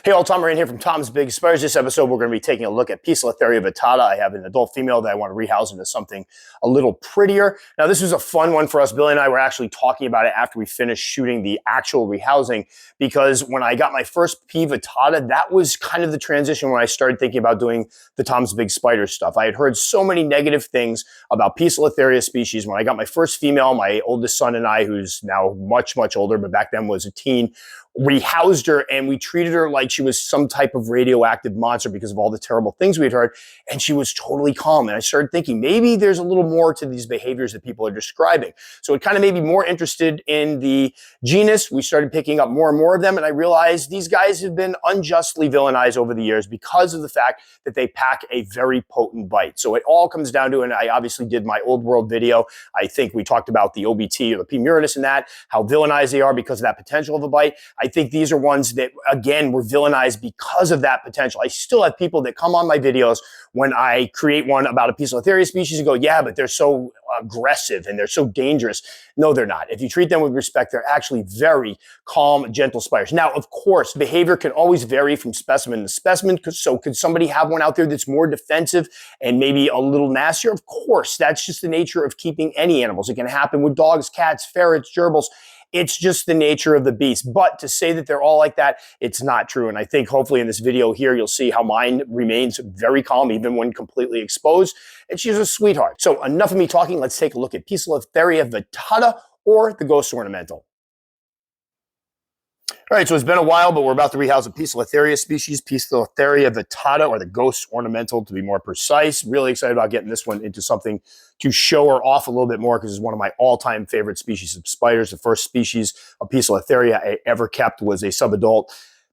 Hey all, Tom Moran here from Tom's Big Spiders. This episode we're going to be taking a look at Poecilotheria vittata. I have an adult female that I want to rehouse into something a little prettier. Now this was a fun one for us. Billy and I were actually talking about it after we finished shooting the actual rehousing, because when I got my first P vittata, that was kind of the transition when I started thinking about doing the Tom's Big Spiders stuff. I had heard so many negative things about Poecilotheria species. When I got my first female, my oldest son and I, who's now much, much older, but back then was a teen, rehoused her, and we treated her like she was some type of radioactive monster because of all the terrible things we'd heard, and she was totally calm. And I started thinking maybe there's a little more to these behaviors that people are describing. So it kind of made me more interested in the genus. We started picking up more and more of them, and I realized these guys have been unjustly villainized over the years because of the fact that they pack a very potent bite. So it all comes down to, and I obviously did my old world video, I think we talked about the OBT or the P. murinus in that, how villainized they are because of that potential of a bite. I think these are ones that, again, were villainized because of that potential. I still have people that come on my videos when I create one about a Poecilotheria species and go, yeah, but they're so aggressive and they're so dangerous. No, they're not. If you treat them with respect, they're actually very calm, gentle spiders. Now, of course, behavior can always vary from specimen to specimen. So could somebody have one out there that's more defensive and maybe a little nastier? Of course, that's just the nature of keeping any animals. It can happen with dogs, cats, ferrets, gerbils. It's just the nature of the beast. But to say that they're all like that, it's not true. And I think hopefully in this video here, you'll see how mine remains very calm, even when completely exposed. And she's a sweetheart. So enough of me talking. Let's take a look at Poecilotheria vittata, or the ghost ornamental. All right, so it's been a while, but we're about to rehouse a Poecilotheria species, Poecilotheria vittata, or the ghost ornamental to be more precise. Really excited about getting this one into something to show her off a little bit more, because it's one of my all-time favorite species of spiders. The first species of Poecilotheria I ever kept was a subadult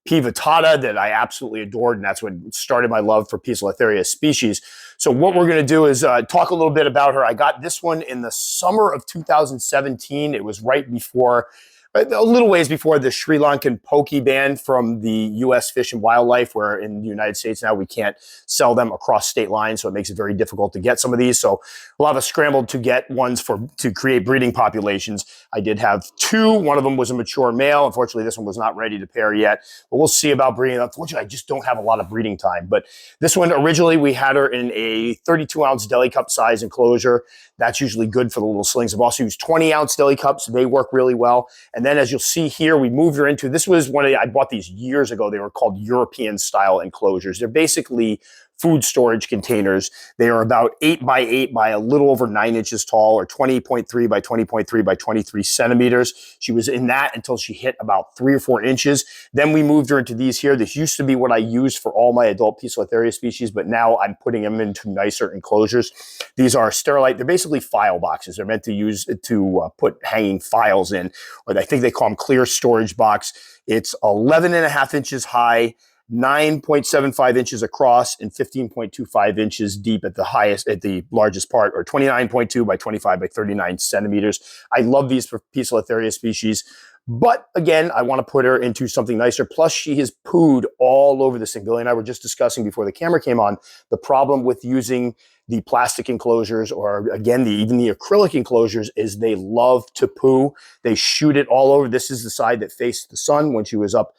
P. vittata that I absolutely adored, and that's what started my love for Poecilotheria species. So what we're going to do is talk a little bit about her. I got this one in the summer of 2017. It was right before, a little ways before the Sri Lankan poke ban from the U.S. Fish and Wildlife, where in the United States now we can't sell them across state lines, so it makes it very difficult to get some of these. So a lot of us scrambled to get ones to create breeding populations. I did have two. One of them was a mature male. Unfortunately, this one was not ready to pair yet, but we'll see about breeding. Unfortunately, I just don't have a lot of breeding time. But this one, originally, we had her in a 32-ounce deli cup size enclosure. That's usually good for the little slings. I've also used 20-ounce deli cups. They work really well. And then as you'll see here, we moved her into, this was one of the, I bought these years ago. They were called European style enclosures. They're basically food storage containers. They are about 8 by 8 by a little over 9 inches tall, or 20.3 by 20.3 by 23 centimeters. She was in that until she hit about 3 or 4 inches. Then we moved her into these here. This used to be what I used for all my adult Poecilotheria species, but now I'm putting them into nicer enclosures. These are sterilite. They're basically file boxes. They're meant to use to put hanging files in, or I think they call them clear storage box. It's 11.5 inches high, 9.75 inches across, and 15.25 inches deep at the highest, at the largest part, or 29.2 by 25 by 39 centimeters. I love these for Poecilotheria species, but again, I want to put her into something nicer. Plus, she has pooed all over this thing. Billy and I were just discussing before the camera came on the problem with using the plastic enclosures, or again, even the acrylic enclosures, is they love to poo. They shoot it all over. This is the side that faced the sun when she was up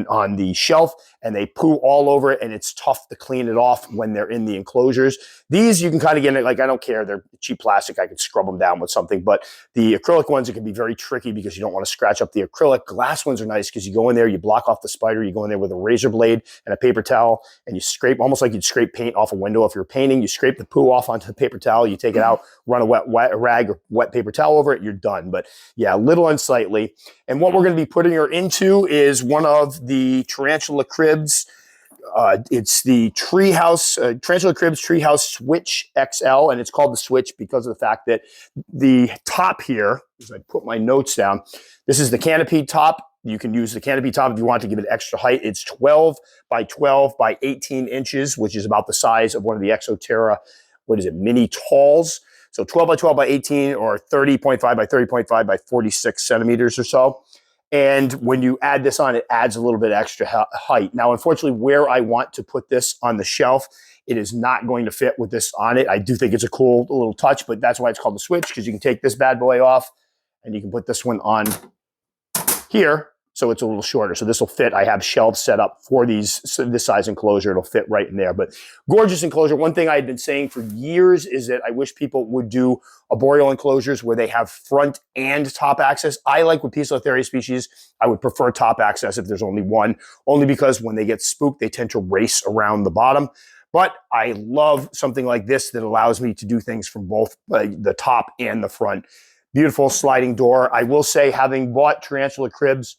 on the shelf, and they poo all over it, and it's tough to clean it off when they're in the enclosures. These you can kind of get it, like, I don't care, they're cheap plastic, I could scrub them down with something, but the acrylic ones, it can be very tricky because you don't want to scratch up the acrylic. Glass ones are nice because you go in there, you block off the spider, you go in there with a razor blade and a paper towel, and you scrape, almost like you'd scrape paint off a window if you're painting. You scrape the poo off onto the paper towel, you take it out, run a wet rag or wet paper towel over it, you're done. But yeah, a little unsightly. And what we're going to be putting her into is one of the Tarantula cribs. It's the Tarantula cribs Treehouse Switch XL, and it's called the Switch because of the fact that the top here, as I put my notes down, this is the canopy top. You can use the canopy top if you want to give it extra height. It's 12 by 12 by 18 inches, which is about the size of one of the Exoterra, mini talls. So 12 by 12 by 18, or 30.5 by 30.5 by 46 centimeters or so. And when you add this on, it adds a little bit extra height. Now, unfortunately, where I want to put this on the shelf, it is not going to fit with this on it. I do think it's a cool little touch, but that's why it's called the Switch, because you can take this bad boy off and you can put this one on here. so it's a little shorter. So this will fit. I have shelves set up for this size enclosure. It'll fit right in there. But gorgeous enclosure. One thing I had been saying for years is that I wish people would do arboreal enclosures where they have front and top access. I like with Poecilotheria species, I would prefer top access if there's only one, only because when they get spooked, they tend to race around the bottom. But I love something like this that allows me to do things from both the top and the front. Beautiful sliding door. I will say, having bought tarantula cribs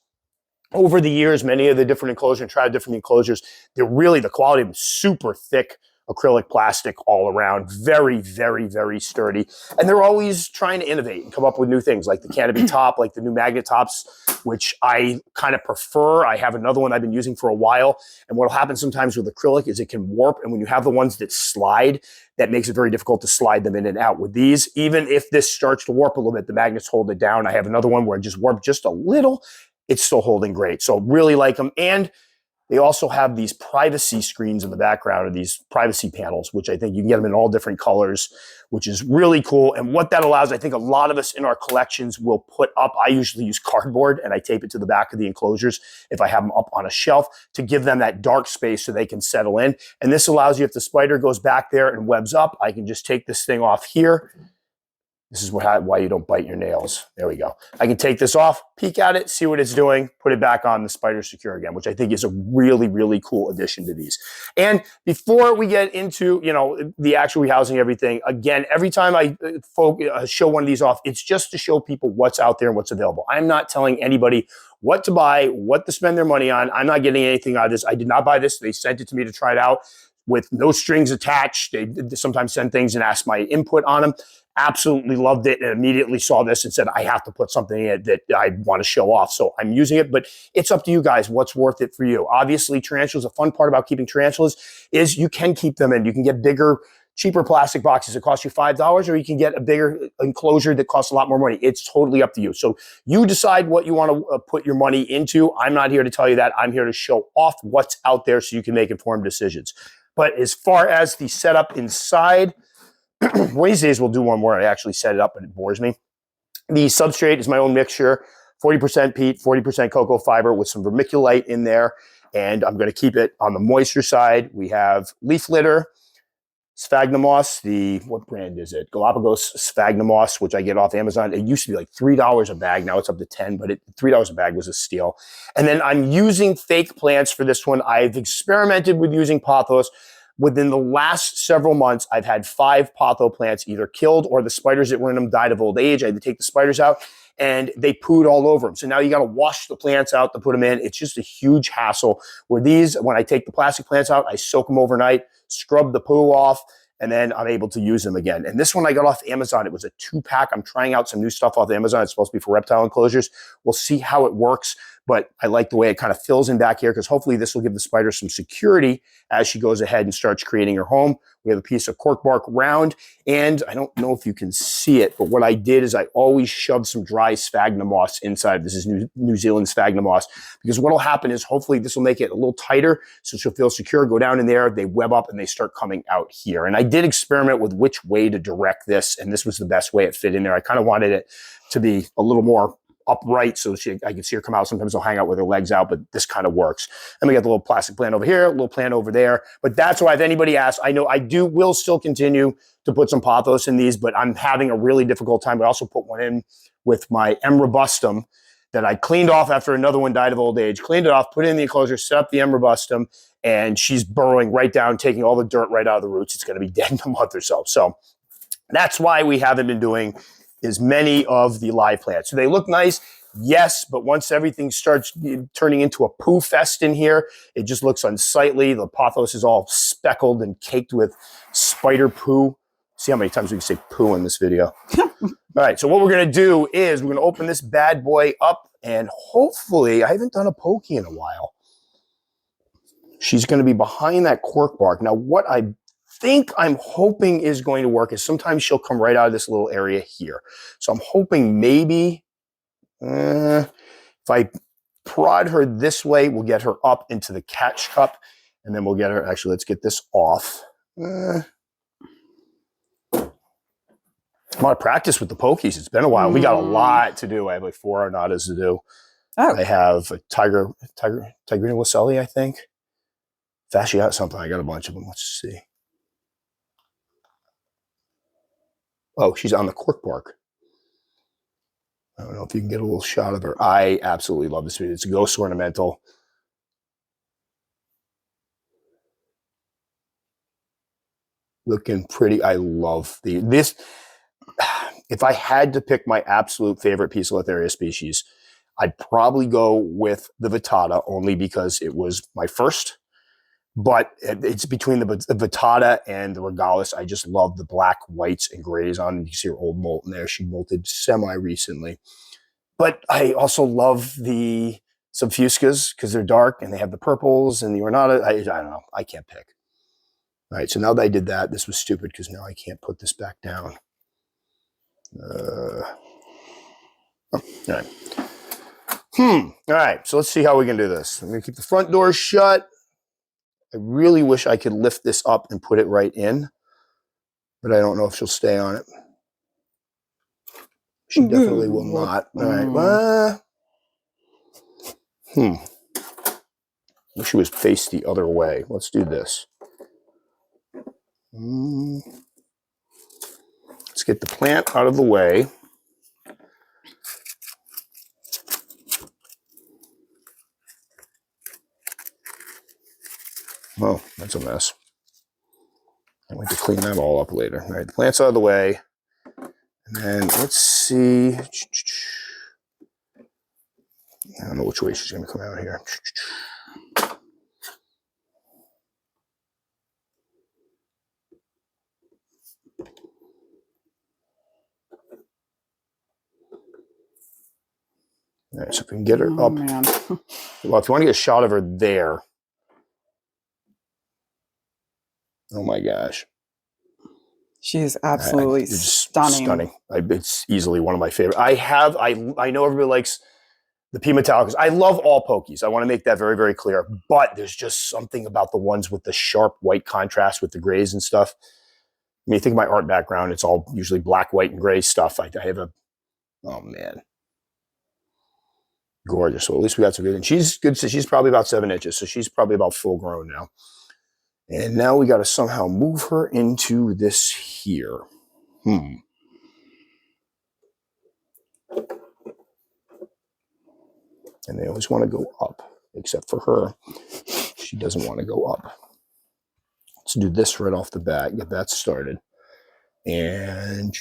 over the years, many of the different enclosures, and tried different enclosures, they're really, the quality of them, super thick acrylic plastic all around, very, very, very sturdy. And they're always trying to innovate and come up with new things, like the canopy top, like the new magnet tops, which I kind of prefer. I have another one I've been using for a while. And what'll happen sometimes with acrylic is it can warp. And when you have the ones that slide, that makes it very difficult to slide them in and out. With these, even if this starts to warp a little bit, the magnets hold it down. I have another one where it just warped just a little. It's still holding great. So really like them. And they also have these privacy screens in the background, or these privacy panels, which I think you can get them in all different colors, which is really cool. And what that allows, I think a lot of us in our collections will put up, I usually use cardboard and I tape it to the back of the enclosures if I have them up on a shelf to give them that dark space so they can settle in. And this allows you, if the spider goes back there and webs up, I can just take this thing off here. This is why you don't bite your nails. There we go. I can take this off, peek at it, see what it's doing, put it back on, the spider's secure again, which I think is a really, really cool addition to these. And before we get into, the actual rehousing, everything, again, every time I show one of these off, it's just to show people what's out there and what's available. I'm not telling anybody what to buy, what to spend their money on. I'm not getting anything out of this. I did not buy this. They sent it to me to try it out with no strings attached. They sometimes send things and ask my input on them. Absolutely loved it, and immediately saw this and said, I have to put something in it that I want to show off. So I'm using it, but it's up to you guys what's worth it for you. Obviously, tarantulas, the fun part about keeping tarantulas is you can keep them in. You can get bigger, cheaper plastic boxes that cost you $5, or you can get a bigger enclosure that costs a lot more money. It's totally up to you. So you decide what you want to put your money into. I'm not here to tell you that. I'm here to show off what's out there so you can make informed decisions. But as far as the setup inside, one of these days we'll do one where I actually set it up, but it bores me. The substrate is my own mixture, 40% peat, 40% cocoa fiber with some vermiculite in there. And I'm going to keep it on the moisture side. We have leaf litter, sphagnum moss, what brand is it? Galapagos sphagnum moss, which I get off Amazon. It used to be like $3 a bag. Now it's up to $10, but $3 a bag was a steal. And then I'm using fake plants for this one. I've experimented with using pothos. Within the last several months, I've had 5 potho plants either killed or the spiders that were in them died of old age. I had to take the spiders out and they pooed all over them. So now you got to wash the plants out to put them in. It's just a huge hassle. Where these, when I take the plastic plants out, I soak them overnight, scrub the poo off, and then I'm able to use them again. And this one I got off Amazon. It was a 2-pack. I'm trying out some new stuff off Amazon. It's supposed to be for reptile enclosures. We'll see how it works, but I like the way it kind of fills in back here because hopefully this will give the spider some security as she goes ahead and starts creating her home. We have a piece of cork bark round, and I don't know if you can see it, but what I did is I always shoved some dry sphagnum moss inside. This is New Zealand sphagnum moss, because what will happen is hopefully this will make it a little tighter so she'll feel secure, go down in there, they web up, and they start coming out here. And I did experiment with which way to direct this, and this was the best way it fit in there. I kind of wanted it to be a little more upright so I can see her come out. Sometimes they'll hang out with her legs out, but this kind of works. And we got the little plastic plant over here, a little plant over there. But that's why if anybody asks, I know I will still continue to put some pothos in these, but I'm having a really difficult time. I also put one in with my M. robustum that I cleaned off after another one died of old age. Cleaned it off, put it in the enclosure, set up the M. robustum, and she's burrowing right down, taking all the dirt right out of the roots. It's going to be dead in a month or so. So that's why we haven't been doing as many of the live plants. So they look nice, yes, but once everything starts turning into a poo fest in here, it just looks unsightly. The pothos is all speckled and caked with spider poo. See how many times we can say poo in this video. All right, so what we're going to do is we're going to open this bad boy up, and hopefully, I haven't done a pokey in a while. She's going to be behind that cork bark. Now, what I'm hoping is going to work is sometimes she'll come right out of this little area here. So I'm hoping maybe if I prod her this way, we'll get her up into the catch cup, and then we'll get her, actually, let's get this off. A lot of practice with the pokies. It's been a while. We got a lot to do. I have like 4 arnadas to do. Oh. I have a Tigrina Lacelli, I think. Fasciata something. I got a bunch of them. Let's see. Oh, she's on the cork bark. I don't know if you can get a little shot of her. I absolutely love this. It's a ghost ornamental. Looking pretty. I love this. If I had to pick my absolute favorite Poecilotheria species, I'd probably go with the vittata only because it was my first. But it's between the vittata and the regalis. I just love the black, whites, and grays on. You can see her old molt in there. She molted semi-recently. But I also love the subfuscas because they're dark and they have the purples and the ornata. I don't know. I can't pick. All right, so now that I did that, this was stupid because now I can't put this back down. All right. All right, so let's see how we can do this. I'm going to keep the front door shut. I really wish I could lift this up and put it right in, but I don't know if she'll stay on it. She definitely will not. All right. Wish she was faced the other way. Let's do this. Let's get the plant out of the way. Oh, that's a mess. I'm going to clean that all up later. All right, the plant's out of the way. And then let's see. I don't know which way she's going to come out here. All right, so if we can get her up. Man. Well, if you want to get a shot of her there. Oh my gosh. She is absolutely stunning. It's easily one of my favorite. I know everybody likes the P Metallicas. I love all Pokies. I want to make that very, very clear. But there's just something about the ones with the sharp white contrast with the grays and stuff. I mean, you think of my art background, it's all usually black, white, and gray stuff. I have a, oh man. Gorgeous. So at least we got some good. And she's good. So she's probably about 7 inches. So she's probably about full grown now. And now we got to somehow move her into this here. And they always want to go up, except for her. She doesn't want to go up. Let's do this right off the bat, get that started. And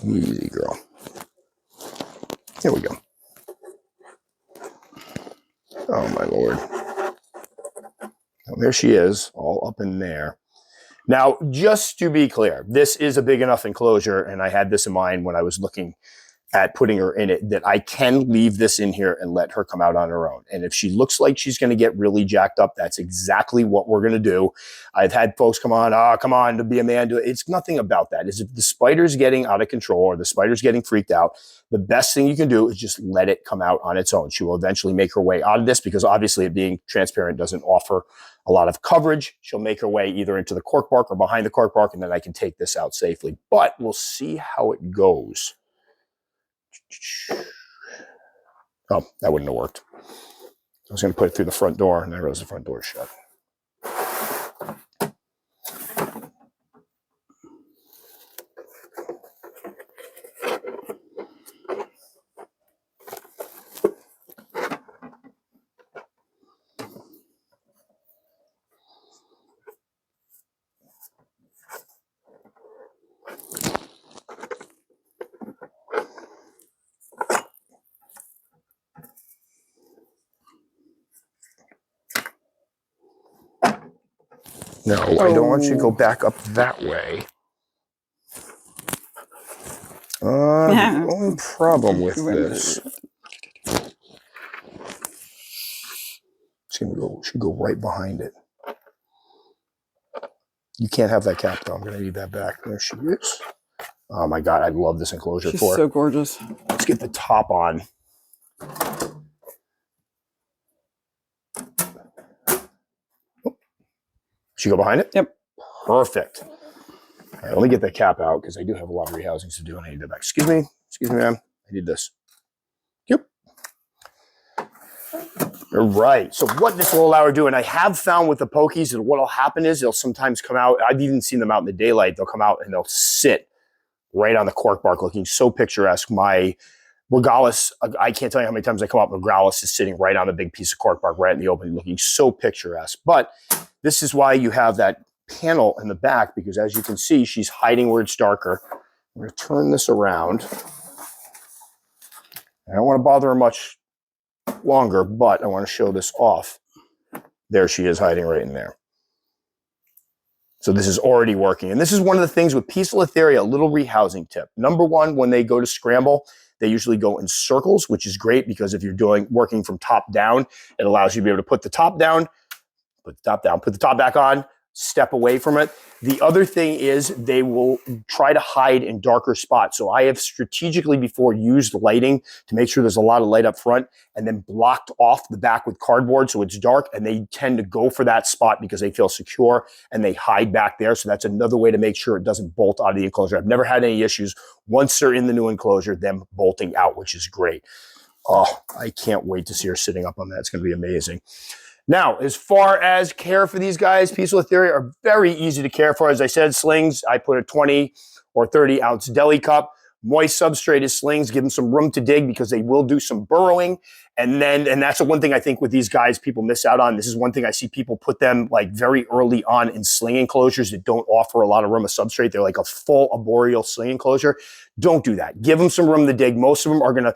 easy, girl. Here we go. Oh, my Lord. Oh, there she is, all up in there. Now, just to be clear, this is a big enough enclosure, and I had this in mind when I was looking at putting her in it, that I can leave this in here and let her come out on her own. And if she looks like she's going to get really jacked up, that's exactly what we're going to do. I've had folks come on, to be a man. It's nothing about that. Is if the spider's getting out of control or the spider's getting freaked out, the best thing you can do is just let it come out on its own. She will eventually make her way out of this because obviously it being transparent doesn't offer a lot of coverage. She'll make her way either into the cork bark or behind the cork bark, and then I can take this out safely. But we'll see how it goes. Oh, that wouldn't have worked. I was going to put it through the front door, and I realized the front door is shut. No, I don't want you to go back up that way. The only problem with this, should go right behind it. You can't have that cap though. I'm going to need that back. There she is. Oh my God, I love this enclosure for her. She's so gorgeous. Let's get the top on. She go behind it? Yep. Perfect. All right, let me get the cap out because I do have a lot of rehousings to do and I need that back. Excuse me, ma'am. I need this. Yep. All right. So what this will allow her to do, and I have found with the pokies that what will happen is they'll sometimes come out. I've even seen them out in the daylight. They'll come out and they'll sit right on the cork bark, looking so picturesque. My Regalis, I can't tell you how many times I come up. Regalis is sitting right on a big piece of cork bark, right in the open, looking so picturesque. But this is why you have that panel in the back, because as you can see, she's hiding where it's darker. I'm going to turn this around. I don't want to bother her much longer, but I want to show this off. There she is hiding right in there. So this is already working. And this is one of the things with Poecilotheria, a little rehousing tip. Number one, when they go to scramble, they usually go in circles, which is great because if you're working from top down, it allows you to be able to put the top down, put the top back on, step away from it. The other thing is they will try to hide in darker spots. So I have strategically before used lighting to make sure there's a lot of light up front and then blocked off the back with cardboard so it's dark, and they tend to go for that spot because they feel secure and they hide back there. So that's another way to make sure it doesn't bolt out of the enclosure. I've never had any issues once they're in the new enclosure, them bolting out, which is great. Oh, I can't wait to see her sitting up on that. It's going to be amazing. Now, as far as care for these guys, Poecilotheria are very easy to care for. As I said, slings, I put a 20 or 30 ounce deli cup. Moist substrate is slings. Give them some room to dig because they will do some burrowing. And that's the one thing I think with these guys people miss out on. This is one thing I see people put them like very early on in sling enclosures that don't offer a lot of room of substrate. They're like a full arboreal sling enclosure. Don't do that. Give them some room to dig. Most of them are going to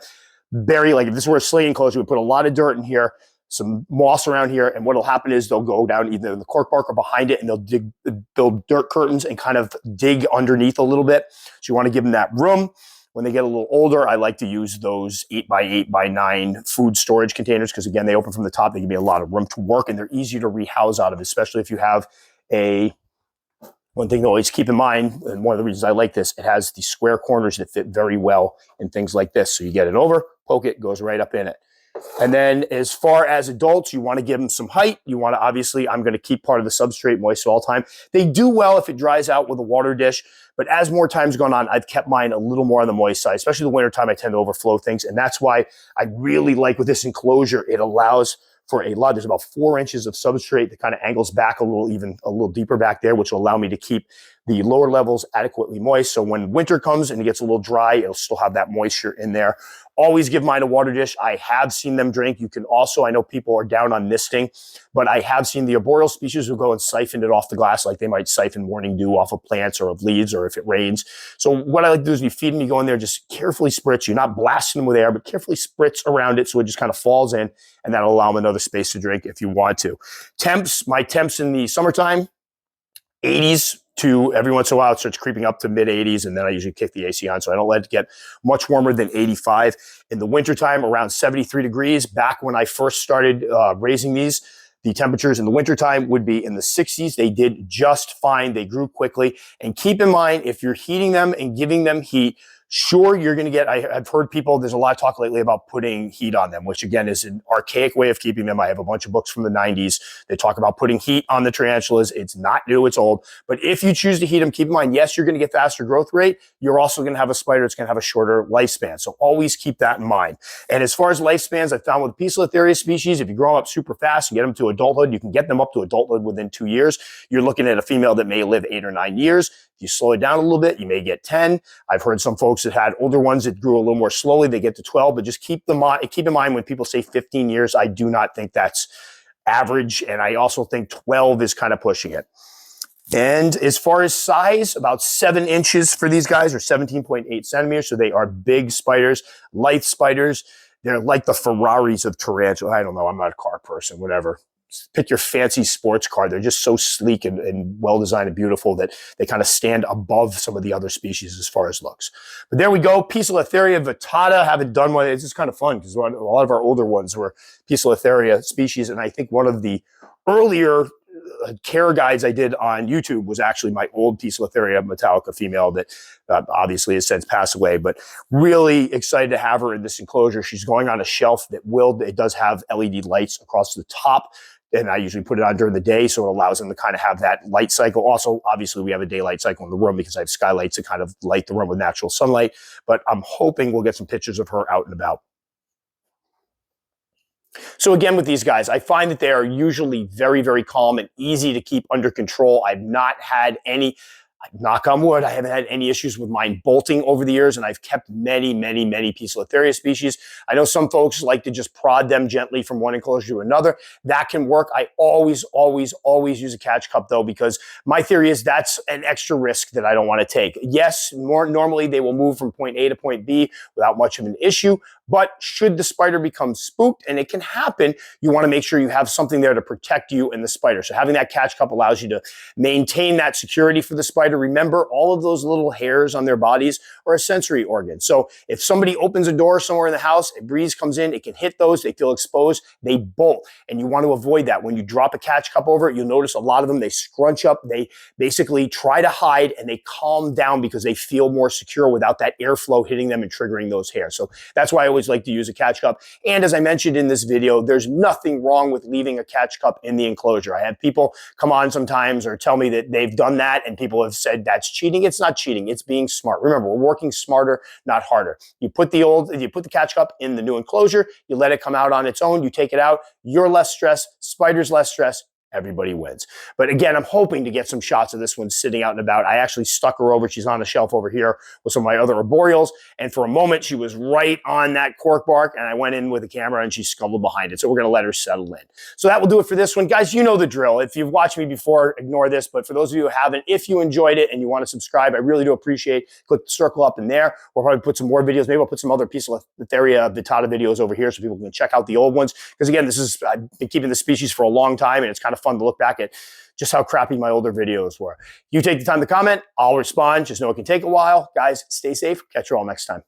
bury, like if this were a sling enclosure, we put a lot of dirt in here, some moss around here, and what'll happen is they'll go down either in the cork bark or behind it, and they'll build dirt curtains and kind of dig underneath a little bit. So you want to give them that room. When they get a little older, I like to use those 8x8x9 food storage containers because, again, they open from the top. They give me a lot of room to work, and they're easy to rehouse out of, especially if you have one thing to always keep in mind, and one of the reasons I like this, it has the square corners that fit very well in things like this. So you get it over, poke it, goes right up in it. And then as far as adults, you want to give them some height. You want to, obviously, I'm going to keep part of the substrate moist all the time. They do well if it dries out with a water dish. But as more time's gone on, I've kept mine a little more on the moist side, especially the wintertime. I tend to overflow things. And that's why I really like with this enclosure, it allows for a lot. There's about 4 inches of substrate that kind of angles back a little deeper back there, which will allow me to keep the lower levels adequately moist. So when winter comes and it gets a little dry, it'll still have that moisture in there. Always give mine a water dish. I have seen them drink. You can also, I know people are down on misting, but I have seen the arboreal species will go and siphon it off the glass, like they might siphon morning dew off of plants or of leaves or if it rains. So what I like to do is you feed them, you go in there, just carefully spritz. You're not blasting them with air, but carefully spritz around it so it just kind of falls in, and that'll allow them another space to drink if you want to. My temps in the summertime, 80s to every once in a while it starts creeping up to mid 80s, and then I usually kick the AC on, so I don't let it get much warmer than 85. In the wintertime, around 73 degrees. Back when I first started raising these, the temperatures in the wintertime would be in the 60s. They did just fine. They grew quickly. And keep in mind, if you're heating them and giving them heat, sure, you're going to get, I've heard people, there's a lot of talk lately about putting heat on them, which again is an archaic way of keeping them. I have a bunch of books from the 90s that talk about putting heat on the tarantulas. It's not new, it's old. But if you choose to heat them, keep in mind, yes, you're going to get faster growth rate. You're also going to have a spider that's going to have a shorter lifespan. So always keep that in mind. And as far as lifespans, I found with Poecilotheria species, if you grow them up super fast and get them to adulthood, you can get them up to adulthood within 2 years. You're looking at a female that may live 8 or 9 years. If you slow it down a little bit, you may get 10. I've heard some folks that had older ones that grew a little more slowly, they get to 12, but just keep in mind when people say 15 years, I do not think that's average. And I also think 12 is kind of pushing it. And as far as size, about 7 inches for these guys, or 17.8 centimeters. So they are big spiders, lithe spiders. They're like the Ferraris of tarantula. I don't know. I'm not a car person, whatever. Pick your fancy sports car. They're just so sleek and well-designed and beautiful that they kind of stand above some of the other species as far as looks. But there we go. Poecilotheria vittata. Haven't done one. It's just kind of fun because a lot of our older ones were Poecilotheria species. And I think one of the earlier care guides I did on YouTube was actually my old Poecilotheria metallica female that obviously has since passed away, but really excited to have her in this enclosure. She's going on a shelf it does have LED lights across the top and I usually put it on during the day, so it allows them to kind of have that light cycle. Also, obviously, we have a daylight cycle in the room because I have skylights to kind of light the room with natural sunlight, but I'm hoping we'll get some pictures of her out and about. So again, with these guys, I find that they are usually very, very calm and easy to keep under control. I've not had any, knock on wood, I haven't had any issues with mine bolting over the years, and I've kept many, many, many Poecilotheria species. I know some folks like to just prod them gently from one enclosure to another. That can work. I always, always, always use a catch cup, though, because my theory is that's an extra risk that I don't want to take. Yes, more normally they will move from point A to point B without much of an issue, but should the spider become spooked, and it can happen, you want to make sure you have something there to protect you and the spider. So having that catch cup allows you to maintain that security for the spider. Remember, all of those little hairs on their bodies are a sensory organ. So if somebody opens a door somewhere in the house, a breeze comes in, it can hit those, they feel exposed, they bolt. And you want to avoid that. When you drop a catch cup over it, you'll notice a lot of them, they scrunch up, they basically try to hide, and they calm down because they feel more secure without that airflow hitting them and triggering those hairs. So that's why I always like to use a catch cup. And as I mentioned in this video, there's nothing wrong with leaving a catch cup in the enclosure. I have people come on sometimes or tell me that they've done that, and people have said that's cheating. It's not cheating. It's being smart. Remember, we're working smarter, not harder. You put the catch cup in the new enclosure, you let it come out on its own, you take it out, you're less stressed, spider's less stressed, everybody wins. But again, I'm hoping to get some shots of this one sitting out and about. I actually stuck her over. She's on a shelf over here with some of my other arboreals. And for a moment, she was right on that cork bark. And I went in with the camera and she scuttled behind it. So we're going to let her settle in. So that will do it for this one. Guys, you know the drill. If you've watched me before, ignore this. But for those of you who haven't, if you enjoyed it and you want to subscribe, I really do appreciate it. Click the circle up in there. We'll probably put some more videos. Maybe I'll put some other Poecilotheria vittata videos over here so people can check out the old ones. Because again, I've been keeping the species for a long time, and it's kind of fun to look back at just how crappy my older videos were. You take the time to comment, I'll respond. Just know it can take a while. Guys, stay safe. Catch you all next time.